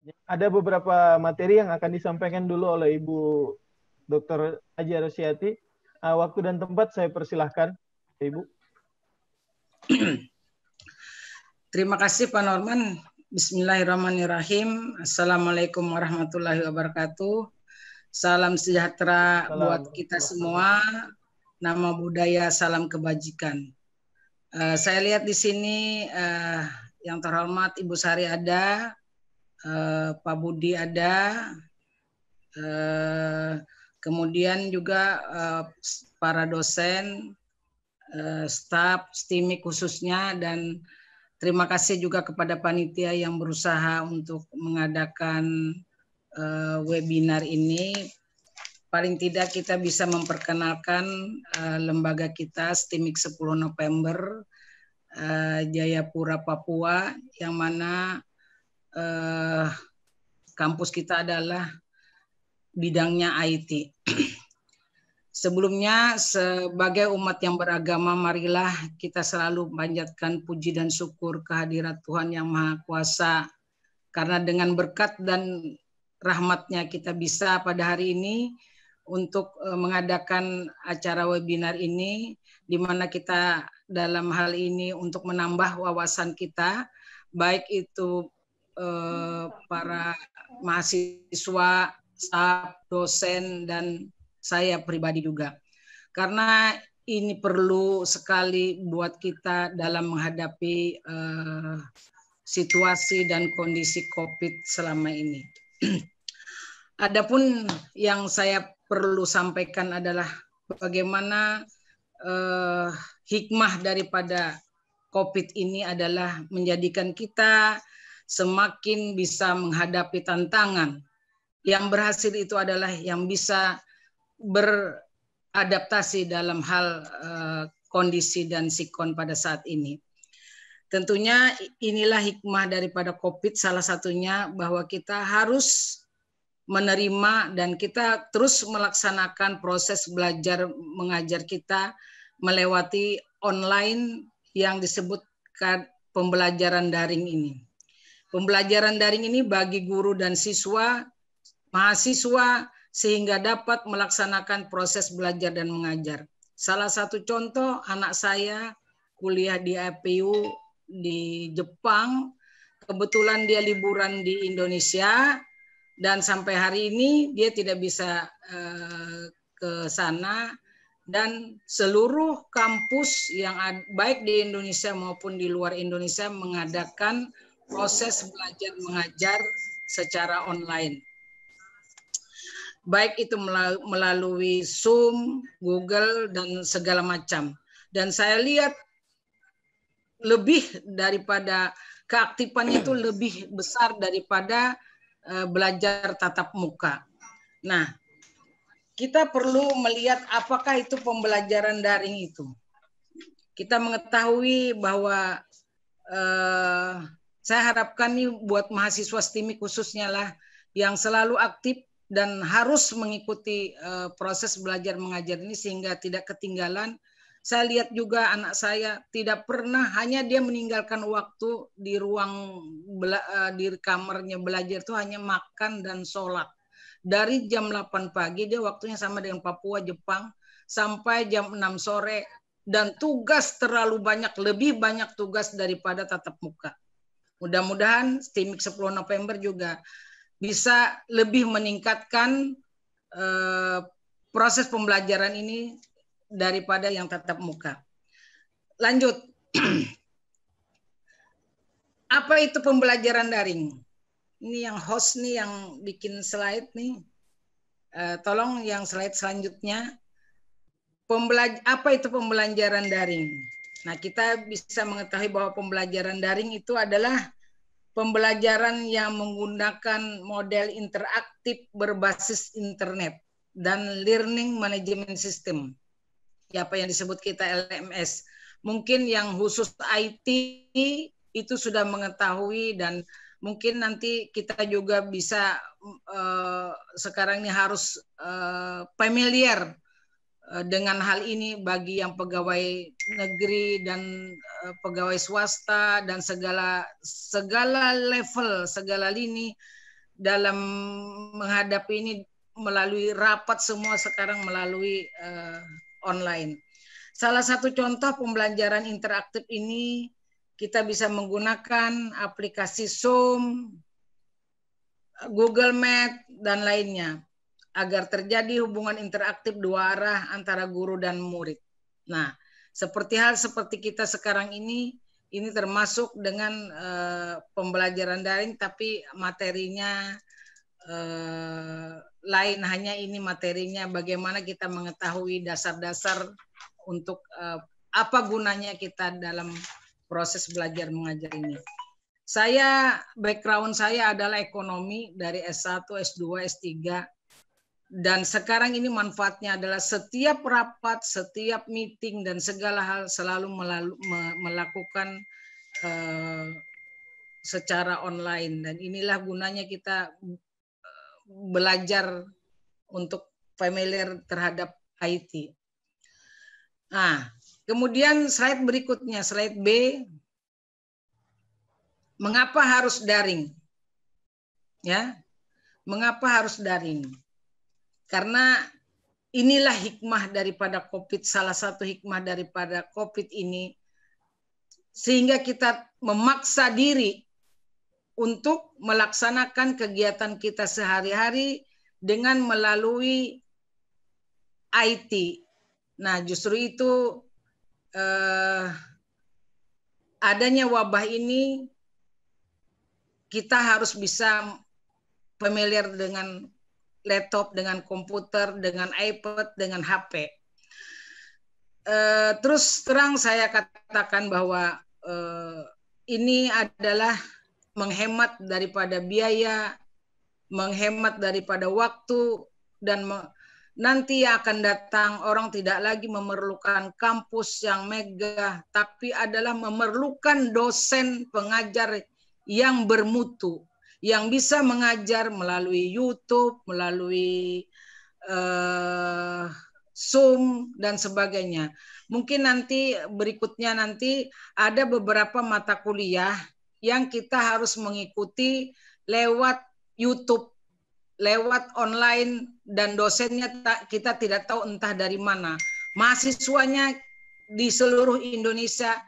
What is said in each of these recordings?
Ada beberapa materi yang akan disampaikan dulu oleh Ibu Dr. Haji Rosyati. Waktu dan tempat saya persilahkan, Ibu. Terima kasih Pak Norman. Bismillahirrahmanirrahim. Assalamualaikum warahmatullahi wabarakatuh. Salam sejahtera buat kita semua. Nama budaya, salam kebajikan. Saya lihat di sini yang terhormat Ibu Sari ada, Pak Budi ada, kemudian juga para dosen, staf, STIMIK khususnya, dan terima kasih juga kepada panitia yang berusaha untuk mengadakan webinar ini. Paling tidak kita bisa memperkenalkan lembaga kita STIMIK 10 November Jayapura, Papua, yang mana kampus kita adalah bidangnya IT. Sebelumnya, sebagai umat yang beragama, marilah kita selalu panjatkan puji dan syukur kehadirat Tuhan Yang Maha Kuasa, karena dengan berkat dan rahmat-Nya kita bisa pada hari ini untuk mengadakan acara webinar ini, di mana kita dalam hal ini untuk menambah wawasan kita, baik itu para mahasiswa, staf, dosen, dan saya pribadi juga. Karena ini perlu sekali buat kita dalam menghadapi situasi dan kondisi COVID selama ini. Adapun yang saya perlu sampaikan adalah bagaimana hikmah daripada COVID ini adalah menjadikan kita semakin bisa menghadapi tantangan. Yang berhasil itu adalah yang bisa beradaptasi dalam hal kondisi dan sikon pada saat ini. Tentunya inilah hikmah daripada COVID, salah satunya bahwa kita harus menerima dan kita terus melaksanakan proses belajar mengajar kita melewati online yang disebutkan pembelajaran daring ini. Pembelajaran daring ini bagi guru dan siswa, mahasiswa, sehingga dapat melaksanakan proses belajar dan mengajar. Salah satu contoh, anak saya kuliah di APU di Jepang, kebetulan dia liburan di Indonesia, dan sampai hari ini dia tidak bisa ke sana, dan seluruh kampus yang baik di Indonesia maupun di luar Indonesia mengadakan proses belajar mengajar secara online. Baik itu melalui Zoom, Google, dan segala macam. Dan saya lihat lebih daripada keaktifannya itu lebih besar daripada belajar tatap muka. Nah, kita perlu melihat apakah itu pembelajaran daring itu. Kita mengetahui bahwa saya harapkan nih buat mahasiswa STIMIK khususnya lah yang selalu aktif dan harus mengikuti proses belajar mengajar ini sehingga tidak ketinggalan. Saya lihat juga anak saya tidak pernah, hanya dia meninggalkan waktu di ruang di kamarnya belajar itu hanya makan dan sholat. Dari jam 8 pagi dia waktunya sama dengan Papua, Jepang, sampai jam 6 sore. Dan tugas terlalu banyak, lebih banyak tugas daripada tatap muka. Mudah-mudahan STIMIK 10 November juga bisa lebih meningkatkan proses pembelajaran ini daripada yang tatap muka. Lanjut. Apa itu pembelajaran daring? Ini yang host nih yang bikin slide nih. Tolong yang slide selanjutnya. Apa itu pembelajaran daring? Nah, kita bisa mengetahui bahwa pembelajaran daring itu adalah pembelajaran yang menggunakan model interaktif berbasis internet dan learning management system. Apa yang disebut kita LMS. Mungkin yang khusus IT itu sudah mengetahui, dan mungkin nanti kita juga bisa sekarang ini harus familiar dengan hal ini bagi yang pegawai negeri dan pegawai swasta dan segala level, segala lini dalam menghadapi ini melalui rapat semua sekarang melalui online. Salah satu contoh pembelajaran interaktif ini kita bisa menggunakan aplikasi Zoom, Google Meet, dan lainnya agar terjadi hubungan interaktif dua arah antara guru dan murid. Nah, seperti kita sekarang ini termasuk dengan pembelajaran daring, tapi materinya lain. Hanya ini materinya bagaimana kita mengetahui dasar-dasar untuk apa gunanya kita dalam proses belajar mengajar ini. Background saya adalah ekonomi dari S1, S2, S3. Dan sekarang ini manfaatnya adalah setiap rapat, setiap meeting, dan segala hal selalu melakukan secara online. Dan inilah gunanya kita belajar untuk familiar terhadap IT. Nah, kemudian slide berikutnya, slide B. Mengapa harus daring? Ya, mengapa harus daring? Karena inilah hikmah daripada COVID, salah satu hikmah daripada COVID ini, sehingga kita memaksa diri untuk melaksanakan kegiatan kita sehari-hari dengan melalui IT. Nah, justru itu adanya wabah ini, kita harus bisa familiar dengan laptop, dengan komputer, dengan iPad, dengan HP. Terus terang saya katakan bahwa ini adalah menghemat daripada biaya, menghemat daripada waktu, dan nanti akan datang orang tidak lagi memerlukan kampus yang megah, tapi adalah memerlukan dosen pengajar yang bermutu, yang bisa mengajar melalui YouTube, melalui Zoom, dan sebagainya. Mungkin nanti berikutnya nanti ada beberapa mata kuliah yang kita harus mengikuti lewat YouTube, lewat online, dan dosennya kita tidak tahu entah dari mana. Mahasiswanya di seluruh Indonesia,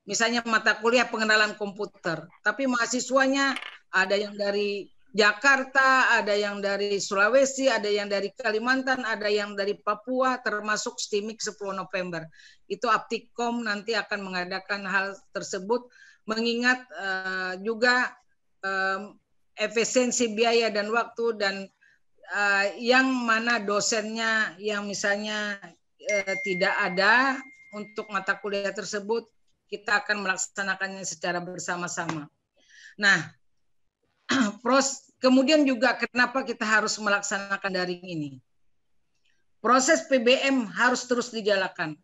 misalnya mata kuliah pengenalan komputer, tapi mahasiswanya ada yang dari Jakarta, ada yang dari Sulawesi, ada yang dari Kalimantan, ada yang dari Papua, termasuk STIMIK 10 November. Itu Aptikom nanti akan mengadakan hal tersebut, mengingat juga efisiensi biaya dan waktu, dan yang mana dosennya yang misalnya tidak ada untuk mata kuliah tersebut, kita akan melaksanakannya secara bersama-sama. Nah, kemudian juga kenapa kita harus melaksanakan daring ini? Proses PBM harus terus dijalankan.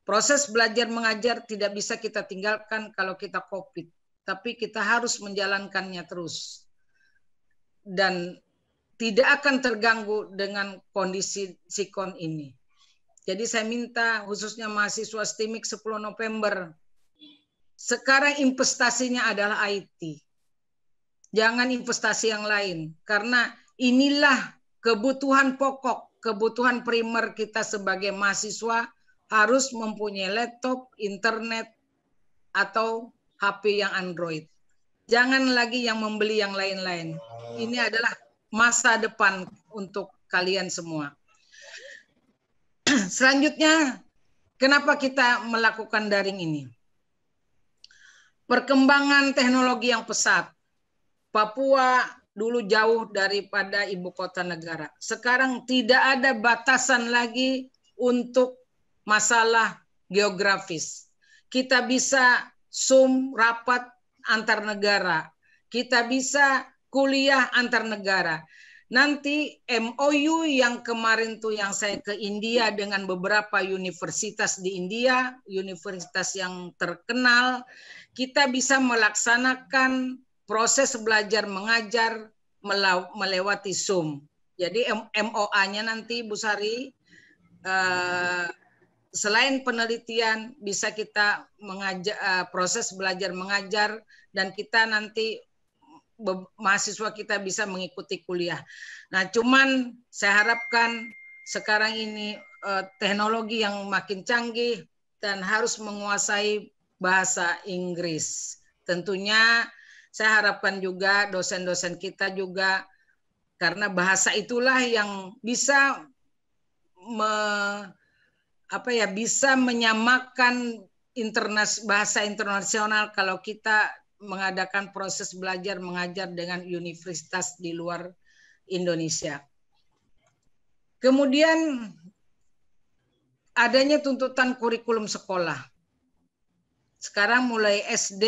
Proses belajar mengajar tidak bisa kita tinggalkan kalau kita COVID, tapi kita harus menjalankannya terus. Dan tidak akan terganggu dengan kondisi sikon ini. Jadi saya minta khususnya mahasiswa STIMIK 10 November, sekarang investasinya adalah IT. Jangan investasi yang lain, karena inilah kebutuhan pokok, kebutuhan primer kita sebagai mahasiswa, harus mempunyai laptop, internet, atau HP yang Android. Jangan lagi yang membeli yang lain-lain. Ini adalah masa depan untuk kalian semua. Selanjutnya, kenapa kita melakukan daring ini? Perkembangan teknologi yang pesat. Papua dulu jauh daripada ibu kota negara. Sekarang tidak ada batasan lagi untuk masalah geografis. Kita bisa Zoom rapat antar negara. Kita bisa kuliah antar negara. Nanti MOU yang kemarin tuh yang saya ke India dengan beberapa universitas di India, universitas yang terkenal, kita bisa melaksanakan proses belajar mengajar melewati Zoom. Jadi MOA-nya nanti Bu Sari, selain penelitian bisa kita mengajar, proses belajar mengajar, dan kita nanti mahasiswa kita bisa mengikuti kuliah. Nah, cuman saya harapkan sekarang ini teknologi yang makin canggih dan harus menguasai bahasa Inggris. Tentunya saya harapkan juga dosen-dosen kita juga, karena bahasa itulah yang bisa bisa menyamakan bahasa internasional kalau kita mengadakan proses belajar mengajar dengan universitas di luar Indonesia. Kemudian adanya tuntutan kurikulum sekolah. Sekarang mulai SD,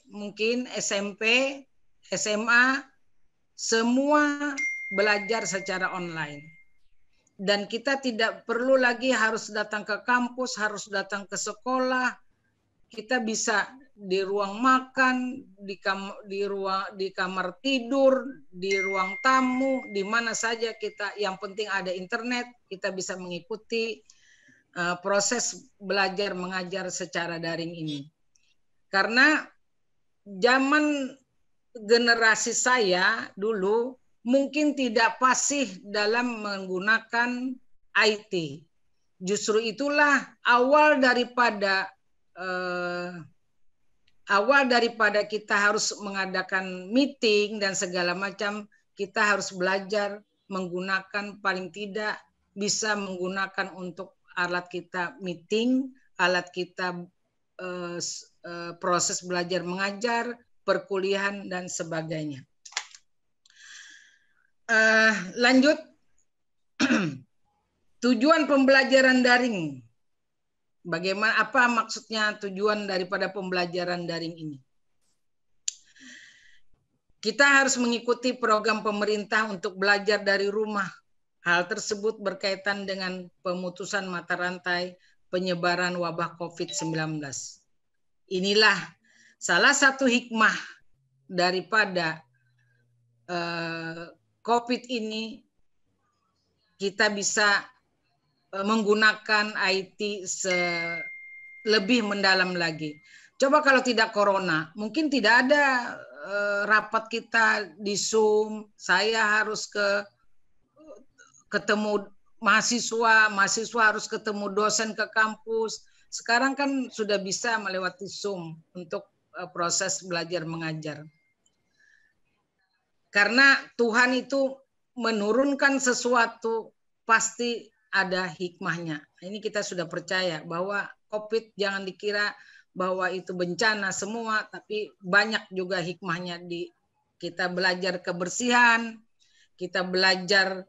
mungkin SMP, SMA, semua belajar secara online. Dan kita tidak perlu lagi harus datang ke kampus, harus datang ke sekolah. Kita bisa di ruang makan, di kamar tidur, di ruang tamu, di mana saja kita, yang penting ada internet, kita bisa mengikuti proses belajar mengajar secara daring ini. Karena zaman generasi saya dulu mungkin tidak fasih dalam menggunakan IT. Justru itulah awal daripada kita harus mengadakan meeting dan segala macam, kita harus belajar menggunakan, paling tidak bisa menggunakan untuk alat kita meeting, alat kita proses belajar mengajar, perkuliahan dan sebagainya. Lanjut, tujuan pembelajaran daring. Bagaimana, apa maksudnya tujuan daripada pembelajaran daring ini? Kita harus mengikuti program pemerintah untuk belajar dari rumah. Hal tersebut berkaitan dengan pemutusan mata rantai penyebaran wabah COVID-19. Inilah salah satu hikmah daripada COVID ini, kita bisa menggunakan IT lebih mendalam lagi. Coba kalau tidak corona, mungkin tidak ada rapat kita di Zoom, saya harus ketemu mahasiswa harus ketemu dosen ke kampus. Sekarang kan sudah bisa melewati Zoom untuk proses belajar mengajar. Karena Tuhan itu menurunkan sesuatu pasti ada hikmahnya. Ini kita sudah percaya bahwa COVID jangan dikira bahwa itu bencana semua, tapi banyak juga hikmahnya. Kita belajar kebersihan, kita belajar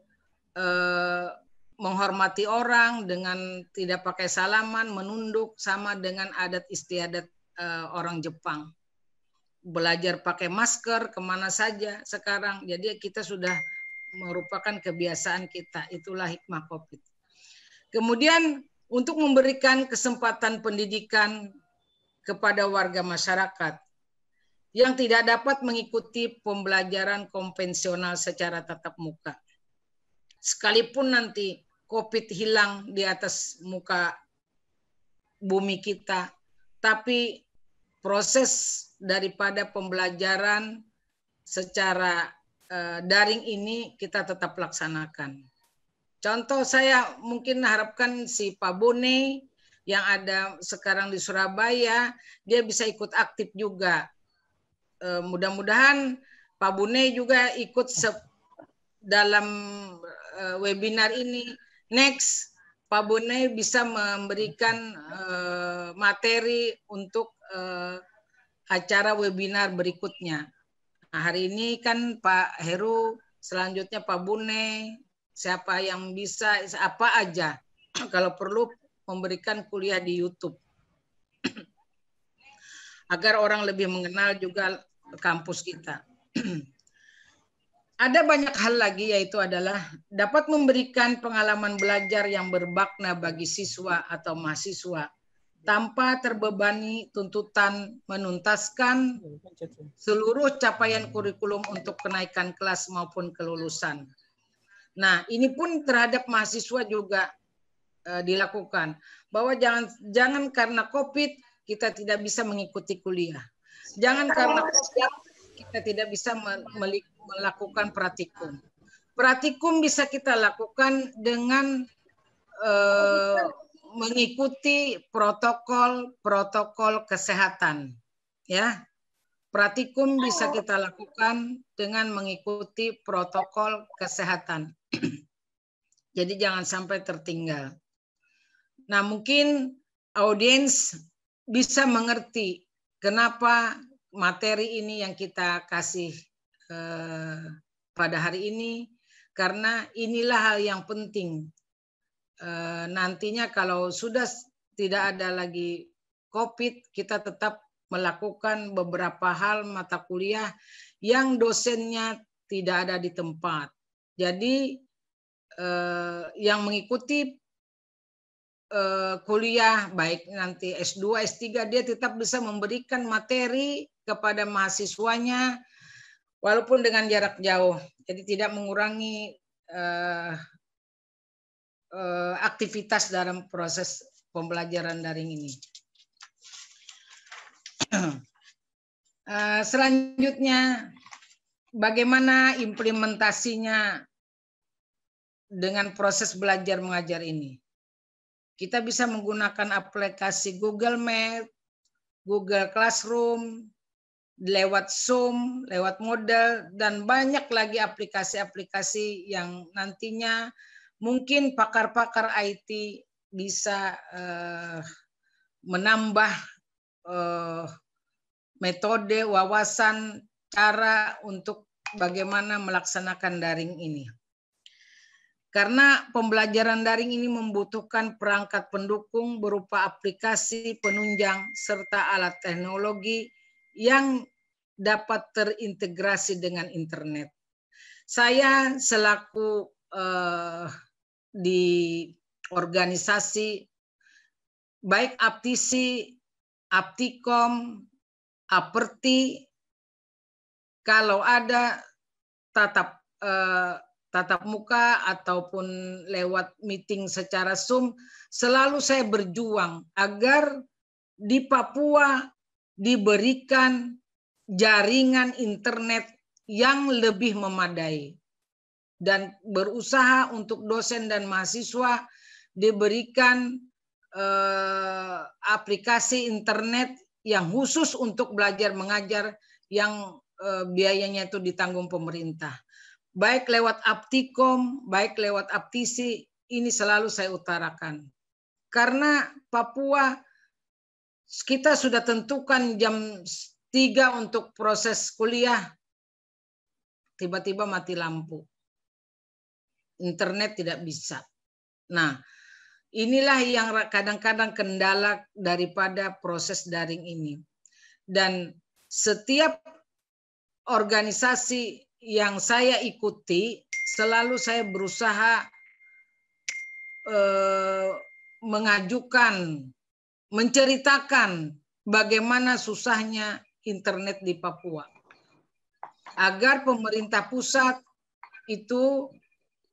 menghormati orang dengan tidak pakai salaman, menunduk, sama dengan adat istiadat orang Jepang. Belajar pakai masker kemana saja sekarang. Jadi kita sudah merupakan kebiasaan kita. Itulah hikmah COVID. Kemudian untuk memberikan kesempatan pendidikan kepada warga masyarakat yang tidak dapat mengikuti pembelajaran konvensional secara tatap muka. Sekalipun nanti COVID hilang di atas muka bumi kita, tapi proses daripada pembelajaran secara daring ini kita tetap laksanakan. Contoh saya mungkin harapkan si Pak Bone yang ada sekarang di Surabaya, dia bisa ikut aktif juga. Mudah-mudahan Pak Bone juga ikut dalam webinar ini. Next, Pak Bone bisa memberikan materi untuk acara webinar berikutnya. Nah, hari ini kan Pak Heru, selanjutnya Pak Bone, siapa yang bisa, apa aja. Kalau perlu memberikan kuliah di YouTube. Agar orang lebih mengenal juga kampus kita. Ada banyak hal lagi, yaitu adalah dapat memberikan pengalaman belajar yang bermakna bagi siswa atau mahasiswa tanpa terbebani tuntutan menuntaskan seluruh capaian kurikulum untuk kenaikan kelas maupun kelulusan. Nah, ini pun terhadap mahasiswa juga dilakukan, bahwa jangan karena COVID kita tidak bisa mengikuti kuliah. Jangan karena COVID kita tidak bisa melakukan praktikum. Praktikum bisa kita lakukan dengan mengikuti protokol kesehatan, ya. Praktikum bisa kita lakukan dengan mengikuti protokol kesehatan. Jadi jangan sampai tertinggal. Nah, mungkin audiens bisa mengerti kenapa materi ini yang kita kasih pada hari ini, karena inilah hal yang penting. Nantinya kalau sudah tidak ada lagi COVID, kita tetap melakukan beberapa hal mata kuliah yang dosennya tidak ada di tempat. Jadi yang mengikuti kuliah baik nanti S2, S3 dia tetap bisa memberikan materi kepada mahasiswanya walaupun dengan jarak jauh. Jadi tidak mengurangi aktivitas dalam proses pembelajaran daring ini. Selanjutnya, bagaimana implementasinya dengan proses belajar mengajar ini? Kita bisa menggunakan aplikasi Google Meet, Google Classroom, lewat Zoom, lewat Moodle, dan banyak lagi aplikasi-aplikasi yang nantinya mungkin pakar-pakar IT bisa menambah metode, wawasan, cara untuk bagaimana melaksanakan daring ini. Karena pembelajaran daring ini membutuhkan perangkat pendukung berupa aplikasi, penunjang, serta alat teknologi yang dapat terintegrasi dengan internet. Saya selaku di organisasi baik Aptisi, Aptikom, Aperti, kalau ada tatap muka ataupun lewat meeting secara Zoom, selalu saya berjuang agar di Papua diberikan jaringan internet yang lebih memadai dan berusaha untuk dosen dan mahasiswa diberikan aplikasi internet yang khusus untuk belajar mengajar yang biayanya itu ditanggung pemerintah. Baik lewat Aptikom, baik lewat Aptisi, ini selalu saya utarakan. Karena Papua kita sudah tentukan jam 3 untuk proses kuliah, tiba-tiba mati lampu. Internet tidak bisa. Nah, inilah yang kadang-kadang kendala daripada proses daring ini. Dan setiap organisasi yang saya ikuti, selalu saya berusaha mengajukan, menceritakan bagaimana susahnya internet di Papua. Agar pemerintah pusat itu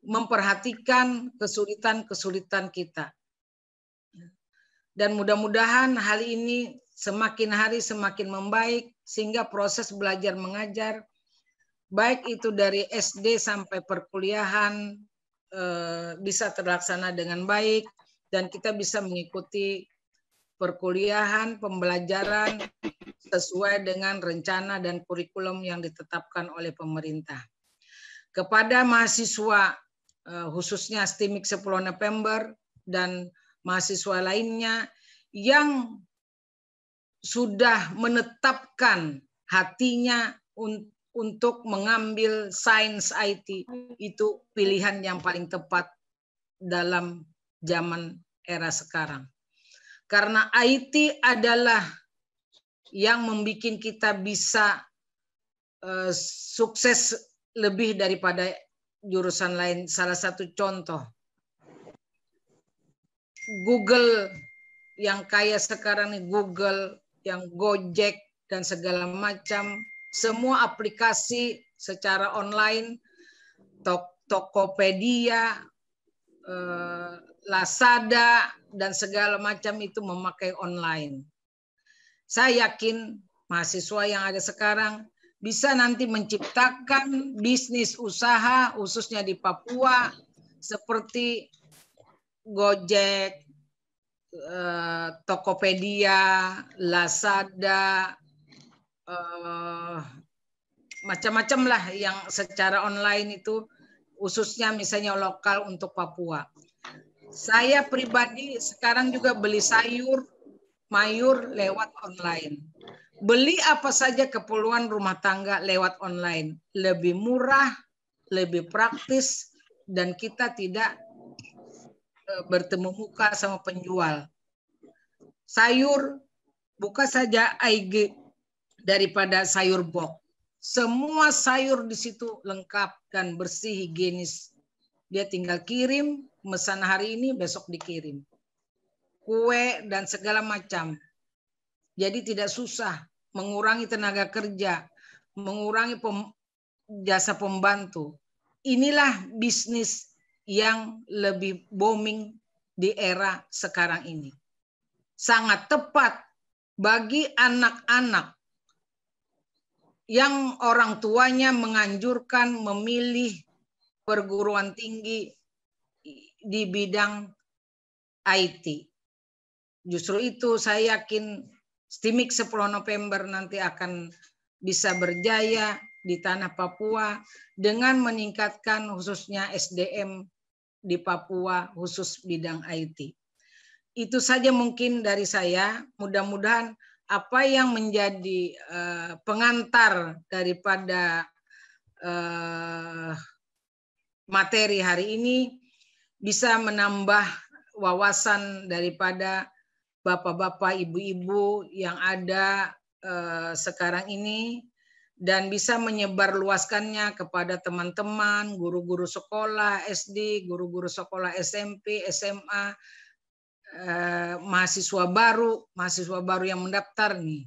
memperhatikan kesulitan-kesulitan kita. Dan mudah-mudahan hal ini semakin hari semakin membaik sehingga proses belajar mengajar baik itu dari SD sampai perkuliahan bisa terlaksana dengan baik dan kita bisa mengikuti perkuliahan, pembelajaran sesuai dengan rencana dan kurikulum yang ditetapkan oleh pemerintah. Kepada mahasiswa khususnya STIMIK 10 November dan mahasiswa lainnya yang sudah menetapkan hatinya untuk mengambil sains IT, itu pilihan yang paling tepat dalam zaman era sekarang. Karena IT adalah yang membuat kita bisa sukses lebih daripada jurusan lain. Salah satu contoh, Google yang kaya sekarang nih, Google, yang Gojek dan segala macam, semua aplikasi secara online, Tokopedia, Lazada dan segala macam itu memakai online. Saya yakin mahasiswa yang ada sekarang bisa nanti menciptakan bisnis usaha khususnya di Papua seperti Gojek, Tokopedia, Lazada, macam-macam lah yang secara online itu khususnya misalnya lokal untuk Papua. Saya pribadi sekarang juga beli mayur lewat online. Beli apa saja keperluan rumah tangga lewat online. Lebih murah, lebih praktis, dan kita tidak bertemu muka sama penjual. Sayur, buka saja IG daripada sayur box. Semua sayur di situ lengkap dan bersih, higienis. Dia tinggal kirim, pesan hari ini, besok dikirim. Kue dan segala macam. Jadi tidak susah, mengurangi tenaga kerja, mengurangi jasa pembantu. Inilah bisnis yang lebih booming di era sekarang ini. Sangat tepat bagi anak-anak yang orang tuanya menganjurkan memilih perguruan tinggi di bidang IT. Justru itu saya yakin STIMIK 10 November nanti akan bisa berjaya di tanah Papua dengan meningkatkan khususnya SDM di Papua khusus bidang IT. Itu saja mungkin dari saya. Mudah-mudahan apa yang menjadi pengantar daripada materi hari ini bisa menambah wawasan daripada bapak-bapak, ibu-ibu yang ada sekarang ini dan bisa menyebarluaskannya kepada teman-teman, guru-guru sekolah SD, guru-guru sekolah SMP, SMA, mahasiswa baru yang mendaftar nih.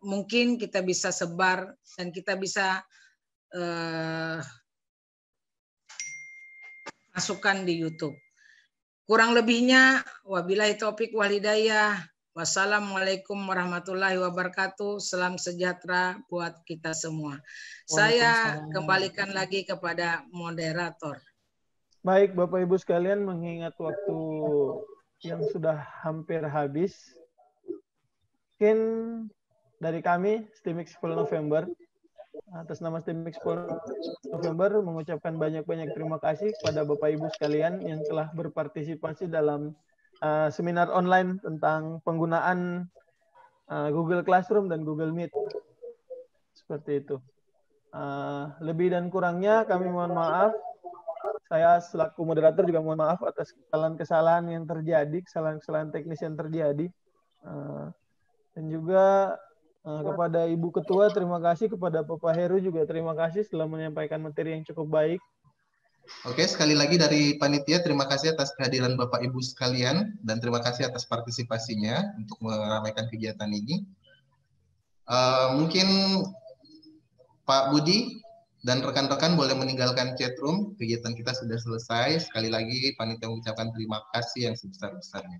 Mungkin kita bisa sebar dan kita bisa masukkan di YouTube. Kurang lebihnya, wabillahi taufik wal hidayah. Wassalamualaikum warahmatullahi wabarakatuh. Salam sejahtera buat kita semua. Saya kembalikan lagi kepada moderator. Baik, Bapak Ibu sekalian, mengingat waktu yang sudah hampir habis, mungkin dari kami, STIMIK 10 November, atas nama STIMIK 10 November, mengucapkan banyak-banyak terima kasih kepada Bapak Ibu sekalian yang telah berpartisipasi dalam seminar online tentang penggunaan Google Classroom dan Google Meet. Seperti itu. Lebih dan kurangnya kami mohon maaf. Saya selaku moderator juga mohon maaf atas kesalahan-kesalahan yang terjadi, kesalahan-kesalahan teknis yang terjadi. Dan juga kepada Ibu Ketua, terima kasih. Kepada Bapak Heru juga terima kasih setelah menyampaikan materi yang cukup baik. Oke, sekali lagi dari panitia, terima kasih atas kehadiran Bapak Ibu sekalian, dan terima kasih atas partisipasinya untuk meramaikan kegiatan ini. Mungkin Pak Budi dan rekan-rekan boleh meninggalkan chat room, kegiatan kita sudah selesai. Sekali lagi panitia mengucapkan terima kasih yang sebesar-besarnya.